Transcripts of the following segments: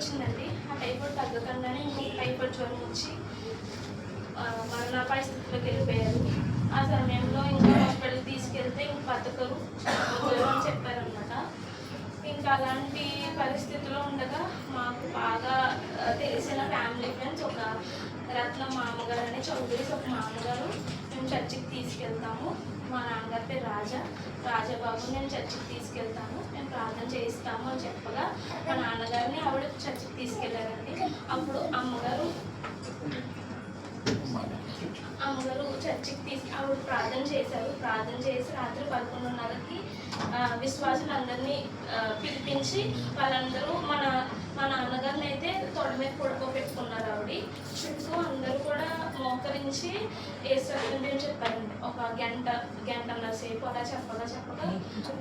వచ్చిందండి. ఆ టైఫాయిడ్ తగ్గకుండానే ఇంకొక టైఫాయిడ్ జ్వరం వచ్చి మరణాపాయ స్థితిలోకి వెళ్ళిపోయారు. ఆ సమయంలో ఇంకా హాస్పిటల్ తీసుకెళ్తే ఇంక బతకరు అని చెప్పారనమాట. ఇంకా అలాంటి పరిస్థితిలో ఉండగా మాకు బాగా తెలిసిన ఫ్యామిలీ ఫ్రెండ్స్ ఒక రత్నం మామగారు అనే చౌదరీస్ ఒక మామగారు మేము చర్చికి తీసుకెళ్తాము. మా నాన్నగారి పేరు రాజాబాబు, నేను చర్చికి తీసుకెళ్తాను, నేను ప్రార్థన చేయిస్తాము అని చెప్పగా మా నాన్నగారిని ఆవిడ చర్చికి తీసుకెళ్ళారండి. అప్పుడు అమ్మగారు చర్చికి ఆవిడ ప్రార్థన చేశారు. ప్రార్థన చేసి రాత్రి 11:30కి విశ్వాసులందరినీ పిలిపించి వాళ్ళందరూ మా నాన్నగారిని అయితే తొడ మీద పడుకోబెట్టుకున్నారు. ఆవిడ చుట్టూ అందరూ కూడా మోకరించి ఏం చెప్పారండి. ఒక గంటన్నర సేపు అలా చెప్పగా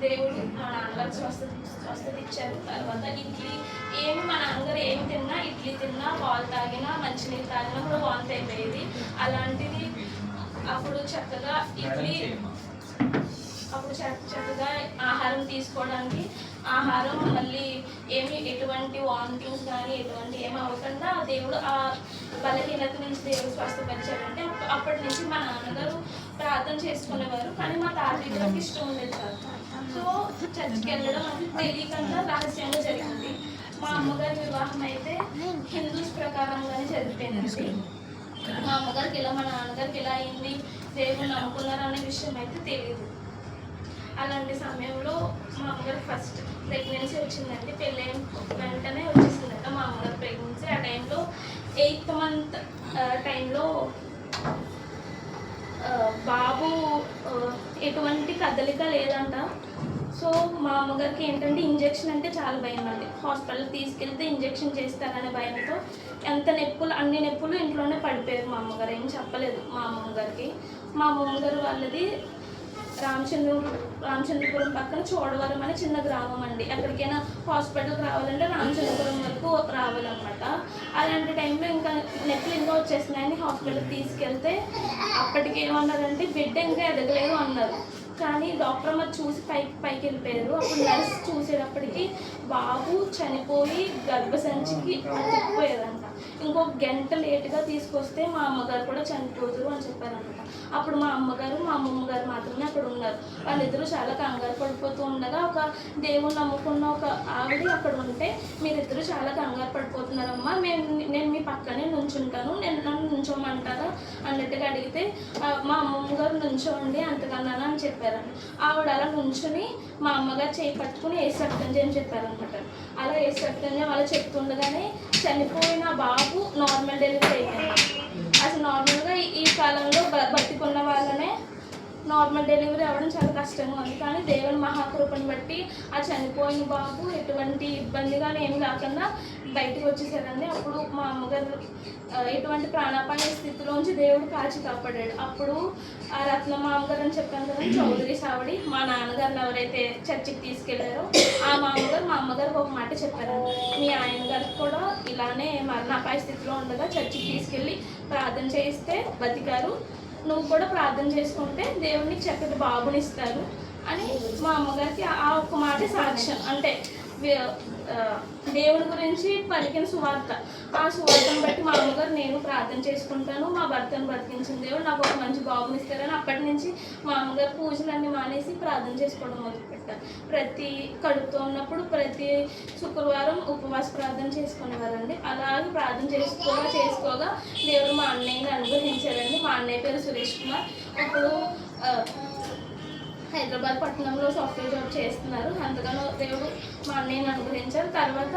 దేవుడు మా నాన్నగారికి స్వస్థత ఇచ్చారు. తర్వాత మా నాన్నగారు ఏమి తిన్నా, ఇడ్లీ తిన్నా, పాలు తాగినా, మంచినీళ్ళు తాగినా కూడా వాంతి అయిపోయేది. అలాంటిది అప్పుడు చక్కగా ఆహారం తీసుకోవడానికి ఆహారం మళ్ళీ ఎటువంటి వామిటింగ్స్ కానీ ఎటువంటి ఏమి అవ్వకుండా దేవుడు ఆ బలహీనత నుంచి దేవుడు స్వస్థపరిచారంటే అప్పటి నుంచి మా నాన్నగారు ప్రార్థన చేసుకునేవారు. కానీ మా తాతయ్య గారికి ఇష్టం ఉండేది కాదు. సో చర్చికి వెళ్ళడం అది తెలియకుండా రహస్యంగా జరిగింది. మా అమ్మగారి వివాహం అయితే హిందూస్ ప్రకారంగానే జరిగిపోయిందండి. మా అమ్మగారికి ఇలా, మా నాన్నగారికి ఇలా అయింది, దేవుడు నమ్ముకున్నారు అనే విషయం అయితే తెలియదు. అలాంటి సమయంలో మా అమ్మగారికి ఫస్ట్ ప్రెగ్నెన్సీ వచ్చిందండి. పెళ్ళైన వెంటనే వచ్చేసిందట మా అమ్మగారి ప్రెగ్నెన్సీ. ఆ టైంలో 8th month టైంలో బాబు ఎటువంటి కదలిక లేదంట. సో మా అమ్మగారికి ఏంటంటే ఇంజెక్షన్ అంటే చాలా భయం అండి. హాస్పిటల్కి తీసుకెళ్తే ఇంజెక్షన్ చేస్తారనే భయంతో అన్ని నొప్పులు ఇంట్లోనే పడిపోయారు. మా అమ్మగారు ఏం చెప్పలేదు మా అమ్మగారికి. మా అమ్మగారు వాళ్ళది రామచంద్రపురం పక్కన చోడవరం అనే చిన్న గ్రామం అండి. ఎక్కడికైనా హాస్పిటల్కి రావాలంటే రామచంద్రపురం వరకు రావాలన్నమాట. అలాంటి టైంలో ఇంకా నొప్పులు ఇంకా వచ్చేస్తున్నాయని హాస్పిటల్కి తీసుకెళ్తే అప్పటికి ఏమన్నారంటే బిడ్డ ఇంకా ఎదగలేదు అన్నారు. కానీ డాక్టర్ అమ్మ చూసి పైకి వెళ్ళిపోయారు. అప్పుడు నర్స్ చూసేటప్పటికి బాబు చనిపోయి గర్భసంచికి అతుక్కుపోయారంట. ఇంకొక గంట లేటుగా తీసుకొస్తే మా అమ్మగారు కూడా చనిపోదురు అని చెప్పారనమాట. అప్పుడు మా అమ్మగారు మా అమ్మమ్మగారు మాత్రమే అక్కడ ఉన్నారు. వాళ్ళిద్దరూ చాలా కంగారు పడిపోతూ ఉండగా ఒక దేవుడు నమ్ముకున్న ఒక ఆవిడ అక్కడ ఉంటే, మీరిద్దరూ చాలా కంగారు పడిపోతున్నారమ్మా, నేను మీ పక్కనే నుంచుంటాను, నన్ను నుంచోమంటారా అన్నట్టుగా అడిగితే మా అమ్మమ్మగారు నుంచోండి అంతకన్నా అని చెప్పారండి. ఆవిడ అలా నుంచుని మా అమ్మగారు చేయి పట్టుకుని ఏసు రక్తంజి అని చెప్పారనమాట. అలా ఏసు రక్తంజి వాళ్ళు చెప్తుండగానే చనిపోయిన బాబు నార్మల్ డెలివరీ అయిపోయింది. అసలు నార్మల్గా ఈ కాలంలో బతికున్న వాళ్ళనే నార్మల్ డెలివరీ అవ్వడం చాలా కష్టంగా ఉంది. కానీ దేవుని మహాకృపను బట్టి ఆ చనిపోయిన బాబు ఎటువంటి ఇబ్బంది కానీ ఏమి కాకుండా బయటకు వచ్చేసారండి. అప్పుడు మా అమ్మగారు ఎటువంటి ప్రాణాపాయ స్థితిలోంచి దేవుడు కాచి కాపాడాడు. అప్పుడు ఆ రత్న మామగారు అని చెప్పాను కదా, చౌదరి సావిడి మా నాన్నగారిని ఎవరైతే చర్చికి తీసుకెళ్లారో ఆ మామగారు మా అమ్మగారికి ఒక మాట చెప్పారు. మీ ఆయన గారికి కూడా ఇలానే మరణాపాయ స్థితిలో ఉండగా చర్చికి తీసుకెళ్ళి ప్రార్థన చేయిస్తే బతికారు, నువ్వు కూడా ప్రార్థన చేసుకుంటే దేవుడికి చక్కటి బాబునిస్తారు అని మా అమ్మగారికి ఆ ఒక్క మాట సాక్ష్యం. అంటే దేవుడి గురించి పలికిన సువార్త. ఆ సువార్తను బట్టి మా అమ్మగారు నేను ప్రార్థన చేసుకుంటాను, మా భర్తను బ్రతికించిన దేవుడు నాకు ఒక మంచి బాబునిస్తారని అప్పటి నుంచి మా అమ్మగారు పూజలన్నీ మానేసి ప్రార్థన చేసుకోవడం మొదలుపెట్టారు. ప్రతి కడుపుతో ఉన్నప్పుడు ప్రతి శుక్రవారం ఉపవాస ప్రార్థన చేసుకునేవారండి. అలాగే ప్రార్థన చేసుకోగా దేవుడు మా అన్నయ్యని అనుగ్రహించారండి. మా అన్నయ్య పేరు సురేష్ కుమార్. ఇప్పుడు హైదరాబాద్ పట్టణంలో సాఫ్ట్వేర్ జాబ్ చేస్తున్నారు. అంతగానో దేవుడు మా అన్నయ్యని అనుగ్రహించారు. తర్వాత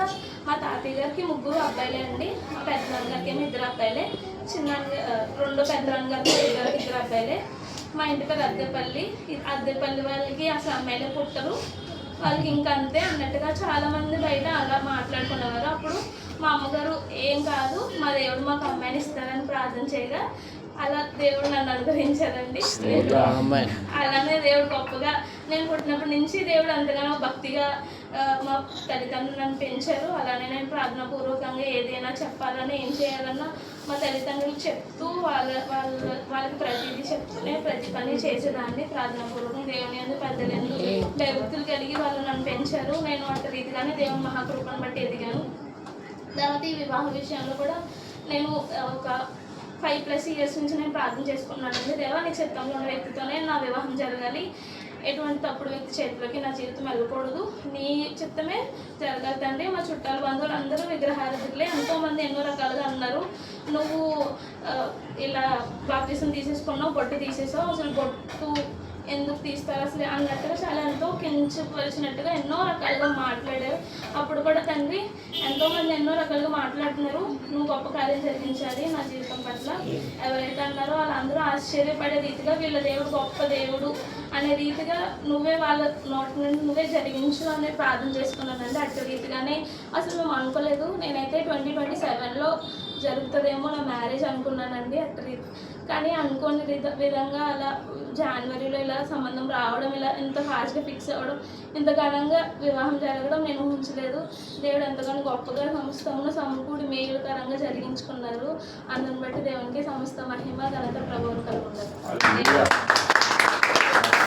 మా తాతయ్య గారికి 3 అబ్బాయిలే అండి. మా పెద్దనాన్నగారికి ఏమో 2 అబ్బాయిలే, రెండో పెద్దనాన్నగారికి 2 అబ్బాయిలే. మా ఇంటి పేరు అద్దెపల్లి వాళ్ళకి అసలు అమ్మాయిలే పుట్టరు, వాళ్ళకి ఇంకా అంతే అన్నట్టుగా చాలామంది బయట అలా మాట్లాడుకునేవారు. అప్పుడు మా అమ్మగారు ఏం కాదు, మా దేవుడు మాకు అమ్మాయిని ఇస్తారని ప్రార్థన చేయగా అలా దేవుడు నన్ను అనుగ్రహించారండి. అలానే దేవుడు గొప్పగా నేను పుట్టినప్పటి నుంచి దేవుడు అంతగానో భక్తిగా మా తల్లిదండ్రులు నన్ను పెంచారు. అలానే నేను ప్రార్థనాపూర్వకంగా ఏదైనా చెప్పాలని ఏం చేయాలన్నా మా తల్లిదండ్రులు చెప్తూ వాళ్ళకి ప్రతిదీ చెప్తూనే ప్రతి పని చేసేదాన్ని. ప్రార్థనాపూర్వకం దేవుని అందు పెద్దలందు భయభక్తులు కలిగి వాళ్ళు నన్ను పెంచారు. నేను అంత రీతిగానే దేవుని మహాకృపను బట్టి ఎదిగాను. తర్వాత ఈ వివాహ విషయంలో కూడా నేను ఒక 5+ ఇయర్స్ నుంచి నేను ప్రార్థన చేసుకున్నానండి. దేవా, నీ చిత్తంలో ఉన్న వ్యక్తితోనే నా వివాహం జరగాలి, ఎటువంటి తప్పుడు వ్యక్తి చేతిలోకి నా జీవితం వెళ్ళకూడదు, నీ చిత్తమే జరగాలి తండ్రి. మా చుట్టాలు బంధువులు అందరూ విగ్రహారాధకులే, ఎంతోమంది ఎన్నో రకాలుగా అన్నారు. నువ్వు ఇలా బాప్టిజం తీసేసుకున్నావు, బొట్టు తీసేసావు, అసలు బొట్టు ఎందుకు తీస్తారు అసలు అన్నట్టుగా చాలా ఎంతో కించపరిచినట్టుగా ఎన్నో రకాలుగా మాట్లాడారు. అప్పుడు కూడా తండ్రి ఎంతోమంది ఎన్నో రకాలుగా మాట్లాడుతున్నారు, నువ్వు గొప్ప కార్యం జరిగించాలి నా జీవితం పట్ల. ఎవరైతే అన్నారో వాళ్ళందరూ ఆశ్చర్యపడే రీతిగా వీళ్ళ దేవుడు గొప్ప దేవుడు అనే రీతిగా నువ్వే వాళ్ళ నోటి నుండి నువ్వే జరిగించు అనే ప్రార్థన చేసుకున్నానండి. అటు రీతిగానే అసలు మేము అనుకోలేదు. నేనైతే 2027లో జరుగుతుందేమో నా మ్యారేజ్ అనుకున్నానండి. కానీ అనుకోని విధంగా అలా జనవరిలో ఇలా సంబంధం రావడం, ఇలా ఇంత ఫాస్ట్గా ఫిక్స్ అవ్వడం, ఇంత ఘనంగా వివాహం జరగడం నేను ఊహించలేదు. దేవుడు ఎంతగానో గొప్పగా సమస్తమును సమకూడి మేలుకరంగా జరిగించుకున్నారు. అందుని బట్టి దేవునికి సమస్త మహిమ ఘనత ప్రభువును కలుగుతారు.